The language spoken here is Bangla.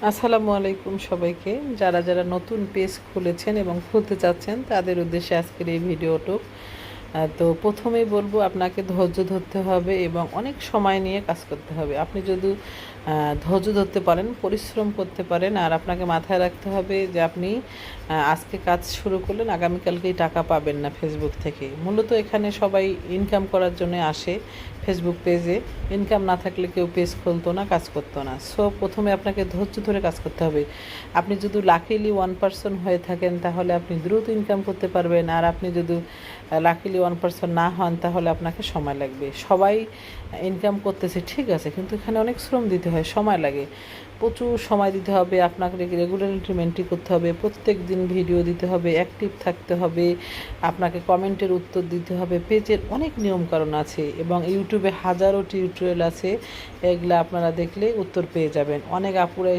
আসসালামু আলাইকুম সবাইকে। যারা যারা নতুন পেজ খুলেছেন এবং খুলতে চাচ্ছেন তাদের উদ্দেশ্যে আজকের এই ভিডিওটুক। তো প্রথমেই বলবো আপনাকে ধৈর্য ধরতে হবে এবং অনেক সময় নিয়ে কাজ করতে হবে। আপনি যদি ধৈর্য ধরতে পারেন, পরিশ্রম করতে পারেন, আর আপনাকে মাথায় রাখতে হবে যে আপনি আজকে কাজ শুরু করলেন, আগামীকালকেই টাকা পাবেন না ফেসবুক থেকে। মূলত এখানে সবাই ইনকাম করার জন্য আসে ফেসবুক পেজে। ইনকাম না থাকলে কেউ পেজ খুলতো না, কাজ করতো না। সো প্রথমে আপনাকে ধৈর্য ধরে কাজ করতে হবে। আপনি যদি লাকিলি 1% হয়ে থাকেন তাহলে আপনি দ্রুত ইনকাম করতে পারবেন, আর আপনি যদি লাকিলি 1% না হন তাহলে আপনাকে সময় লাগবে। সবাই ইনকাম করতেছে ঠিক আছে, কিন্তু এখানে অনেক শ্রম দিতে হয়, সময় লাগে, প্রচুর সময় দিতে হবে। আপনাকে রেগুলারিটি মেনটেন করতে হবে, প্রত্যেক দিন ভিডিও দিতে হবে, অ্যাক্টিভ থাকতে হবে, আপনাকে কমেন্টের উত্তর দিতে হবে। পেজের অনেক নিয়মকানুন আছে এবং ইউটিউবে হাজারো টিউটোরিয়াল আছে, এগুলো আপনারা দেখলে উত্তর পেয়ে যাবেন। অনেক আপুরা